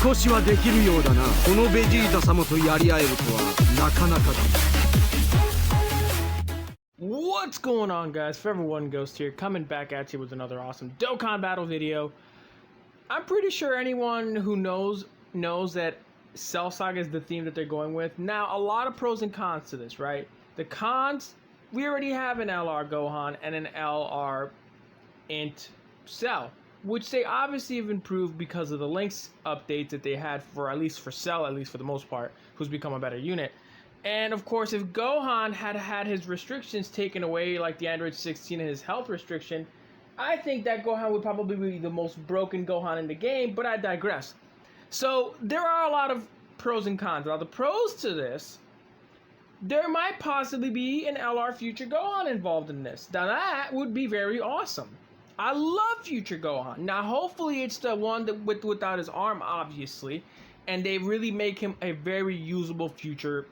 少しはできるようだな。このベジータ様とやり合えるとはなかなかだ。 What's going on, guys? Forever One Ghost here, coming back at you with another awesome Dokkan battle video. I'm pretty sure anyone who knows that Cell Saga is the theme that they're going with. Now, a lot of pros and cons to this, right? The cons, we already have an LR Gohan and an LR Int Cell, which they obviously have improved because of the links updates that they had for, at least for Cell, at least for the most part, who's become a better unit. And of course, if Gohan had his restrictions taken away, like the Android 16 and his health restriction, I think that Gohan would probably be the most broken Gohan in the game, but I digress. So there are a lot of pros and cons. Now the pros to this, there might possibly be an LR Future Gohan involved in this. Now that would be very awesome. I love Future Gohan. Now hopefully it's the one that without his arm, obviously, and they really make him a very usable future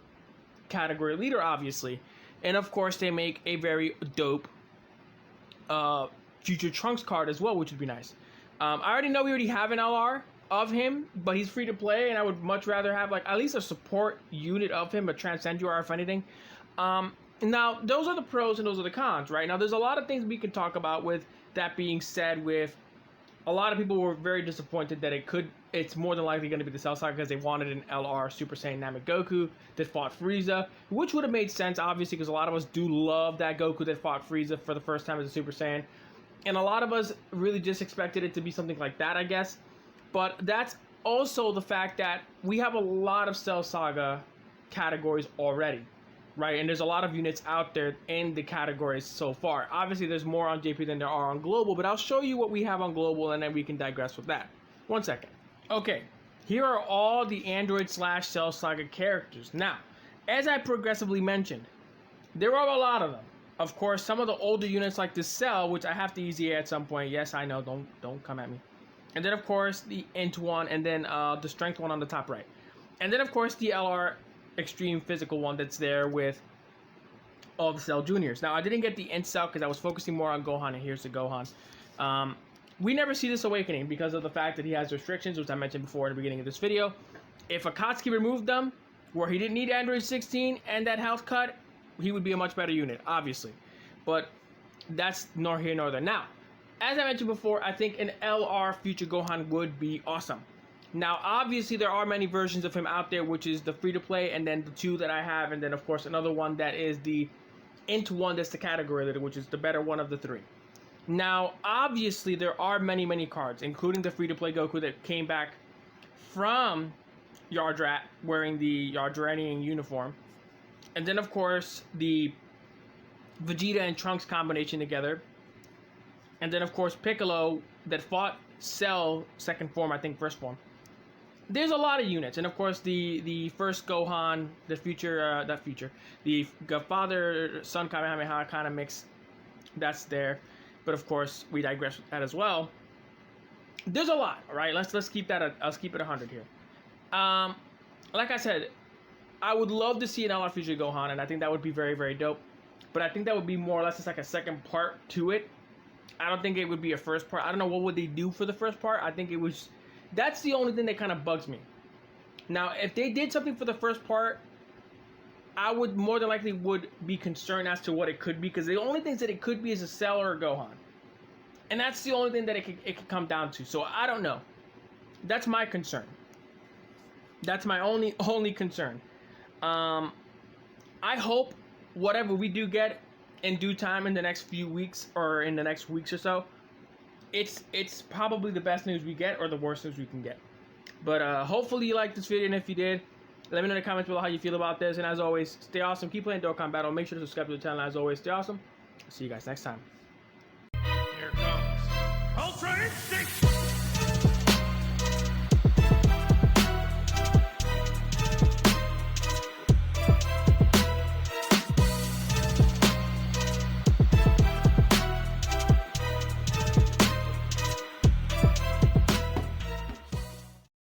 category leader, obviously. And of course they make a very dope Future Trunks card as well, which would be nice. I already know we already have an LR of him, but he's free to play, and I would much rather have like at least a support unit of him, a Transcend UR if anything. Now those are the pros and those are the cons, right? Now there's a lot of things we can talk about. With that being said, with a lot of people were very disappointed that it's more than likely going to be the Cell Saga because they wanted an LR Super Saiyan Namek Goku that fought Frieza, which would have made sense, obviously, because a lot of us do love that Goku that fought Frieza for the first time as a Super Saiyan. And a lot of us really just expected it to be something like that, I guess. But that's also the fact that we have a lot of Cell Saga categories already, right? And there's a lot of units out there in the categories so far. Obviously, there's more on JP than there are on Global, but I'll show you what we have on Global, and then we can digress with that. 1 second. Okay, here are all the Android/Cell Saga characters. Now, as I progressively mentioned, there are a lot of them. Of course, some of the older units like the Cell, which I have to easy at some point. Yes, I know, don't come at me. And then, of course, the Int one, and then the Strength one on the top right. And then, of course, the LR Extreme Physical one that's there with all the Cell Juniors. Now, I didn't get the Int Cell because I was focusing more on Gohan, and here's the Gohan. We never see this awakening because of the fact that he has restrictions, which I mentioned before at the beginning of this video. If Akatsuki removed them, where he didn't need Android 16 and that health cut, he would be a much better unit, obviously. But that's nor here nor there. Now, as I mentioned before, I think an LR Future Gohan would be awesome. Now, obviously, there are many versions of him out there, which is the free-to-play, and then the two that I have, and then, of course, another one that is the Int one that's the category leader, which is the better one of the three. Now, obviously, there are many, many cards, including the free-to-play Goku that came back from Yardrat wearing the Yardratian uniform. And then, of course, the Vegeta and Trunks combination together. And then, of course, Piccolo that fought Cell second form, I think first form. There's a lot of units. And, of course, the first Gohan, the father-son Kamehameha kind of mix, that's there. But of course, we digress with that as well. There's a lot, all right? Let's keep that. Let's keep it 100 here. Like I said, I would love to see an LR Future Gohan, and I think that would be very, very dope. But I think that would be more or less just like a second part to it. I don't think it would be a first part. I don't know what would they do for the first part. I think it was. That's the only thing that kind of bugs me. Now, if they did something for the first part, I would more than likely would be concerned as to what it could be, because the only things that it could be is a Cell or a Gohan, and that's the only thing that it could come down to. So I don't know. That's my concern. That's my only concern. I hope whatever we do get in due time in the next few weeks or in the next weeks or so, it's probably the best news we get or the worst news we can get. But hopefully you liked this video, and if you did, let me know in the comments below how you feel about this. And as always, stay awesome. Keep playing Dokkan Battle. Make sure to subscribe to the channel. As always, stay awesome. See you guys next time. Here comes Ultra Instinct!